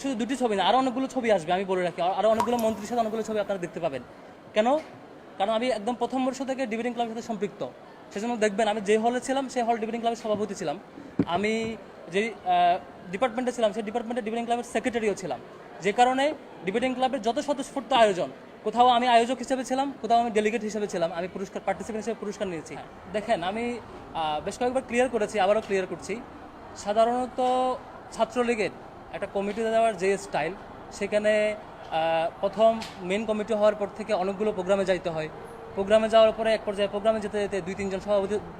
শুধু দুটি ছবি না, আরও অনেকগুলো ছবি আসবে, আমি বলে রাখি। আরও অনেকগুলো মন্ত্রীর সাথে অনেকগুলো ছবি আপনারা দেখতে পাবেন। কেন? কারণ আমি একদম প্রথম বর্ষ থেকে ডিবেটিং ক্লাবের সাথে সম্পৃক্ত। সেজন্য দেখবেন আমি যে হলে ছিলাম সেই হল ডিবেটিং ক্লাবের সভাপতি ছিলাম। আমি যে ডিপার্টমেন্টে ছিলাম সেই ডিপার্টমেন্টে ডিবেটিং ক্লাবের সেক্রেটারিও ছিলাম। যে কারণে ডিবেটিং ক্লাবের যত স্বতঃস্ফূর্ত আয়োজন, কোথাও আমি আয়োজক হিসেবে ছিলাম, কোথাও আমি ডেলিগেট হিসেবে ছিলাম, আমি পুরস্কার পার্টিসিপেন্ট হিসেবে পুরস্কার নিয়েছি। দেখেন, আমি বেশ কয়েকবার ক্লিয়ার করেছি, আবারও ক্লিয়ার করছি। সাধারণত ছাত্রলীগের একটা কমিটিতে দেওয়ার যে স্টাইল, সেখানে প্রথম মেন কমিটি হওয়ার পর থেকে অনেকগুলো প্রোগ্রামে যাইতে হয়। প্রোগ্রামে যাওয়ার পরে এক পর্যায়ে প্রোগ্রামে যেতে যেতে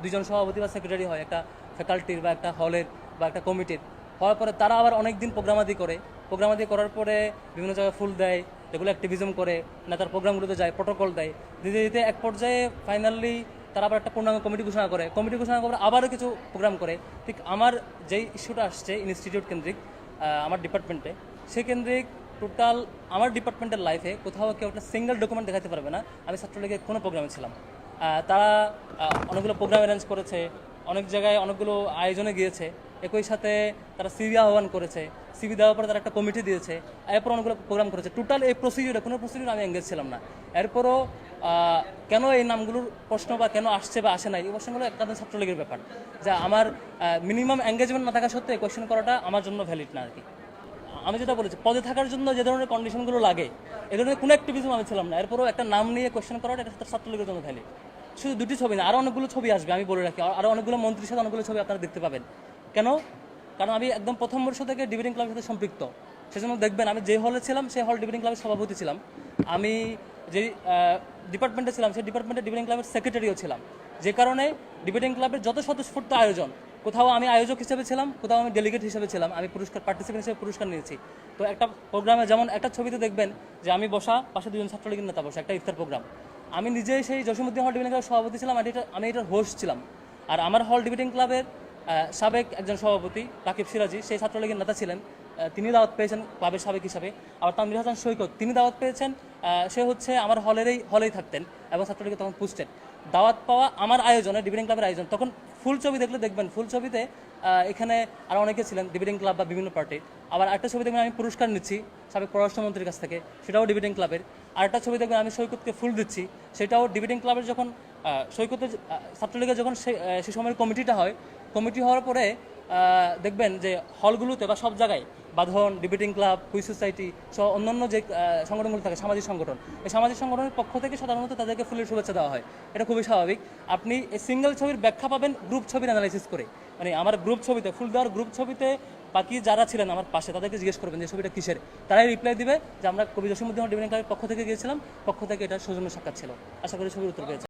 দুইজন সভাপতি বা সেক্রেটারি হয় একটা ফ্যাকাল্টির বা একটা হলের বা একটা কমিটির। হওয়ার পরে তারা আবার অনেক দিন প্রোগ্রামাদি করে। প্রোগ্রামাদি করার পরে বিভিন্ন জায়গায় ফুল দেয়, এগুলো অ্যাক্টিভিজম করে, না তার প্রোগ্রামগুলোতে যায়, প্রটোকল দেয়। দিতে দিতে এক পর্যায়ে ফাইনালি তারা আবার একটা পূর্ণাঙ্গ কমিটি ঘোষণা করে। কমিটি ঘোষণা করে আবারও কিছু প্রোগ্রাম করে। ঠিক আমার যেই ইস্যুটা আসছে ইনস্টিটিউট কেন্দ্রিক, আমার ডিপার্টমেন্টে, সে কেন্দ্রিক টোটাল আমার ডিপার্টমেন্টের লাইফে কোথাও কেউ একটা সিঙ্গেল ডকুমেন্ট দেখাতে পারবে না আমি ছাত্রলীগের কোনো প্রোগ্রামে ছিলাম। তারা অনেকগুলো প্রোগ্রাম অ্যারেঞ্জ করেছে, অনেক জায়গায় অনেকগুলো আয়োজনে গিয়েছে, একই সাথে তারা সিভি আহ্বান করেছে, সিভি দেওয়ার পরে তারা একটা কমিটি দিয়েছে, এরপর অনেকগুলো প্রোগ্রাম করেছে। টোটাল এই প্রসিডিউরে কোনো প্রসিডিউরে আমি এঙ্গেজ ছিলাম না। এরপরও কেন এই নামগুলোর প্রশ্ন বা কেন আসছে বা আসে নাই, এই প্রশ্নগুলো একটা ছাত্রলীগের ব্যাপার, যা আমার মিনিমাম এঙ্গেজমেন্ট না থাকা সত্ত্বেও কোয়েশ্চেন করাটা আমার জন্য ভ্যালিড না আর কি। আমি যেটা বলেছি, পদে থাকার জন্য যে ধরনের কন্ডিশনগুলো লাগে, এই ধরনের কোনো অ্যাক্টিভিজম আমি ছিলাম না। এরপরও একটা নাম নিয়ে কোয়েশ্চেন করাটা এটা ছাত্রলীগের জন্য ভ্যালিড। শুধু দুটি ছবি না, আরও অনেকগুলো ছবি আসবে, আমি বলে রাখি। আরও অনেকগুলো মন্ত্রীর সাথে অনেকগুলো ছবি আপনারা দেখতে পাবেন। কেন? কারণ আমি একদম প্রথম বর্ষ থেকে ডিবেটিং ক্লাবের সাথে সম্পৃক্ত। সেজন্য দেখবেন আমি যে হলে ছিলাম সেই হল ডিবেটিং ক্লাবের সভাপতি ছিলাম। আমি যে ডিপার্টমেন্টে ছিলাম সেই ডিপার্টমেন্টে ডিবেটিং ক্লাবের সেক্রেটারিও ছিলাম। যে কারণে ডিবেটিং ক্লাবের যত স্বতঃস্ফূর্ত আয়োজন, কোথাও আমি আয়োজক হিসেবে ছিলাম, কোথাও আমি ডেলিগেট হিসেবে ছিলাম, আমি পার্টিসিপেন্ট হিসেবে পুরস্কার নিয়েছি। তো একটা প্রোগ্রামে যেমন একটা ছবিতে দেখবেন যে আমি বসা, পাশে দুজন ছাত্রলীগের নেতা বসা, একটা ইফতার প্রোগ্রাম। আমি নিজেই সেই জসীমউদ্দিন হল ডিবেটিং ক্লাবের সভাপতি ছিলাম, আমি এটার হোস্ট ছিলাম। আর আমার হল ডিবেটিং ক্লাবের সাবেক একজন সভাপতি রাকিব সিরাজি, সেই ছাত্রলীগের নেতা ছিলেন, তিনি দাওয়াত পেয়েছেন ক্লাবের সাবেক হিসাবে। আবার তানভীর হাসান সৈকত, তিনি দাওয়াত পেয়েছেন, সে হচ্ছে আমার হলেই থাকতেন এবং ছাত্রলীগে তখন পুস্টেড। দাওয়াত পাওয়া আমার আয়োজনে, ডিবেটিং ক্লাবের আয়োজন। তখন ফুল ছবি দেখলে দেখবেন, ফুল ছবিতে এখানে আরও অনেকে ছিলেন ডিবেটিং ক্লাব বা বিভিন্ন পার্টির। আবার একটা ছবি দেখবেন আমি পুরস্কার নিচ্ছি সাবেক পররাষ্ট্রমন্ত্রীর কাছ থেকে, সেটাও ডিবেটিং ক্লাবের। আরেকটা ছবি দেখবেন আমি সৈকতকে ফুল দিচ্ছি, সেটাও ডিবেটিং ক্লাবের। যখন সৈকতের ছাত্রলীগের যখন সে সময়ের কমিটিটা হয়, কমিটি হওয়ার পরে দেখবেন যে হলগুলোতে বা সব জায়গায় বাঁধন, ডিবেটিং ক্লাব, কুইজ সোসাইটি সহ অন্যান্য যে সংগঠনগুলো থাকে, সামাজিক সংগঠন, এই সামাজিক সংগঠনের পক্ষ থেকে সাধারণত তাদেরকে ফুলের শুভেচ্ছা দেওয়া হয়। এটা খুবই স্বাভাবিক। আপনি এই সিঙ্গেল ছবির ব্যাখ্যা পাবেন গ্রুপ ছবির অ্যানালাইসিস করে। মানে আমার গ্রুপ ছবিতে, ফুল দেওয়ার গ্রুপ ছবিতে বাকি যারা ছিলেন আমার পাশে, তাদেরকে জিজ্ঞেস করবেন যে ছবিটা কিসের, তারাই রিপ্লাই দিবে যে আমরা কবি জসীমউদ্দিন ডিবেটিং ক্লাবের পক্ষ থেকে গিয়েছিলাম, পক্ষ থেকে এটা সৌজন্য সাক্ষাৎ ছিল। আশা করি ছবির উত্তর পেয়েছে।